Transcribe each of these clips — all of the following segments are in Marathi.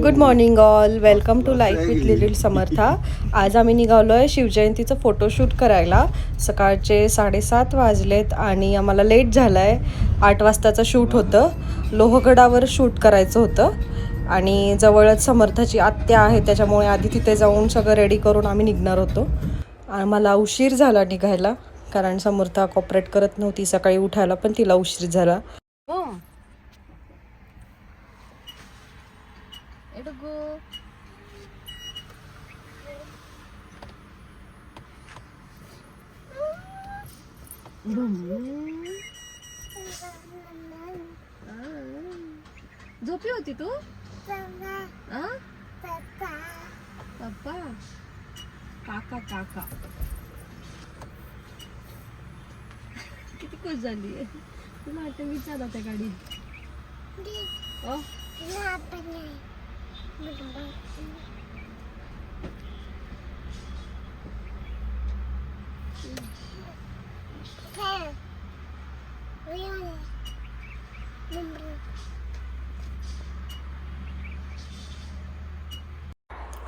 Good morning all, welcome to life with little Samartha. आज आम्ही निघालो आहे शिवजयंतीचं फोटोशूट करायला. सकाळचे 7:30 वाजलेत आणि आम्हाला लेट झालं आहे. 8 वाजताचं शूट होतं. लोहगडावर शूट करायचं होतं आणि जवळच समर्थाची आत्या आहे, त्याच्यामुळे आधी तिथे जाऊन सगळं रेडी करून आम्ही निघणार होतो. आम्हाला उशीर झाला निघायला कारण समर्था कॉपरेट करत नव्हती. सकाळी उठायला पण तिला उशीर झाला. झोपली होती तू? पप्पा काका काका किती खुश झाली आहे. तुला आता विचारा त्या गाडीत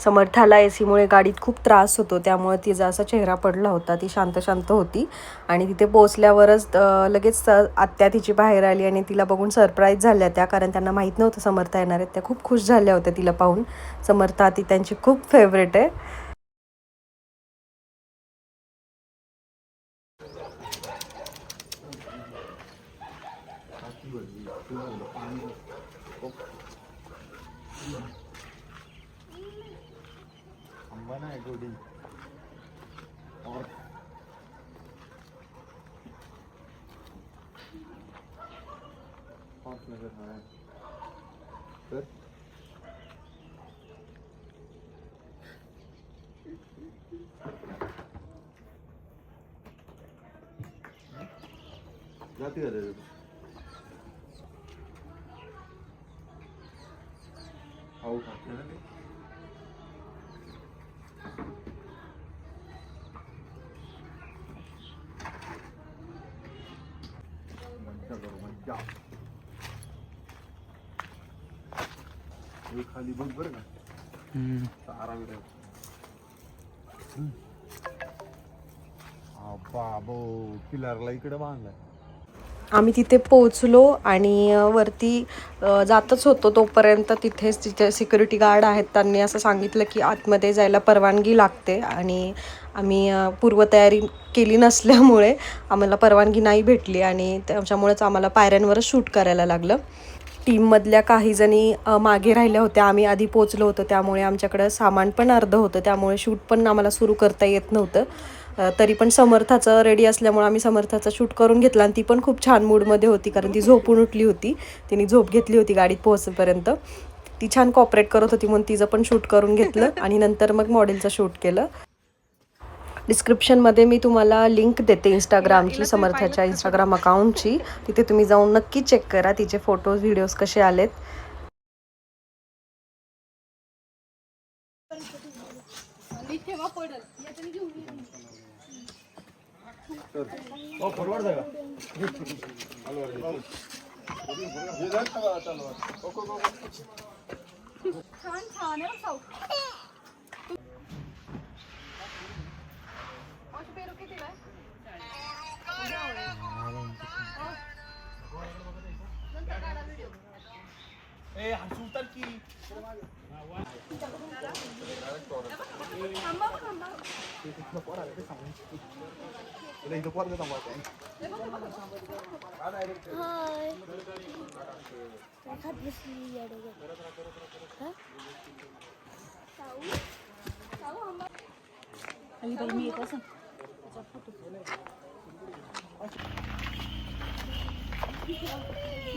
समर्थाला एसीमुळे गाडीत खूप त्रास होतो, त्यामुळे तिचा असा चेहरा पडला होता. ती शांत शांत होती आणि तिथे पोचल्यावरच लगेच आत्या तिची बाहेर आली आणि तिला बघून सरप्राईज झाल्या त्या, कारण त्यांना माहीत नव्हतं समर्था येणार आहेत. त्या खूप खुश झाल्या होत्या तिला पाहून. समर्था ती त्यांची खूप फेवरेट आहे. जाती का त्याच्यात खाऊ खाते ना ते. मज्जा करू मज्जा. खाली बघ बरं का आराम बाबो किल्लारला इकडे बांधलाय. आम्ही तिथे पोचलो आणि वरती जातच होतो तोपर्यंत तिथे सिक्युरिटी गार्ड आहेत. त्यांनी असं सांगितलं की आतमध्ये जायला परवानगी लागते आणि आम्ही पूर्वतयारी केली नसल्यामुळे आम्हाला परवानगी नाही भेटली आणि त्याच्यामुळेच आम्हाला पायऱ्यांवरच शूट करायला लागलं. टीममधल्या काही जणी मागे राहिल्या होत्या. आम्ही आधी पोचलो होतो, त्यामुळे आमच्याकडं सामान पण अर्धं होतं, त्यामुळे शूट पण आम्हाला सुरू करता येत नव्हतं. तरी पण समर्थाचं रेडी असल्यामुळे आम्ही समर्थाचा शूट करून घेतला आणि ती पण खूप छान मूडमध्ये होती कारण ती झोपून उठली होती. तिने झोप घेतली होती गाडीत पोहोचेपर्यंत. ती छान कॉपरेट करत होती म्हणून तिचं पण शूट करून घेतलं आणि नंतर मग मॉडेलचं शूट केलं. डिस्क्रिप्शनमध्ये मी तुम्हाला लिंक देते इंस्टाग्रामची, समर्थाच्या इंस्टाग्राम अकाउंटची. तिथे तुम्ही जाऊन नक्की चेक करा तिचे फोटोज व्हिडिओज कसे आलेत.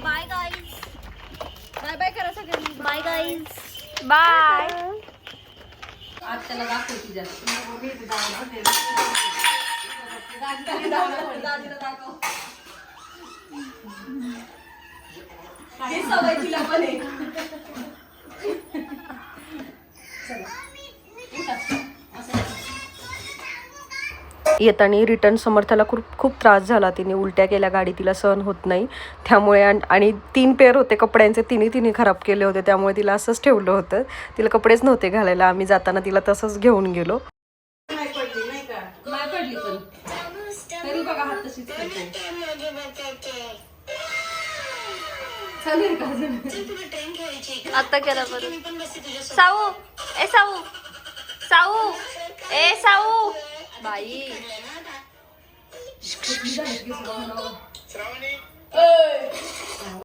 Bye guys. बाय बाय करा सगळ्यांनी. Bye guys. बाय. आज त्याला दाखवती जास्त. हे सवय तिला पण आहे. येताना रिटर्न समर्थाला खूप खूप त्रास झाला. तिने उलट्या केल्या, गाडी तिला सहन होत नाही त्यामुळे. आणि 3 पेअर होते कपड्यांचे, तिने खराब केले होते, त्यामुळे तिला असंच ठेवलं होतं. तिला कपडेच नव्हते घालायला. आम्ही जाताना तिला तसंच घेऊन गेलो. आता केला बरं. साऊ ए साऊ साऊ ए साऊ बाई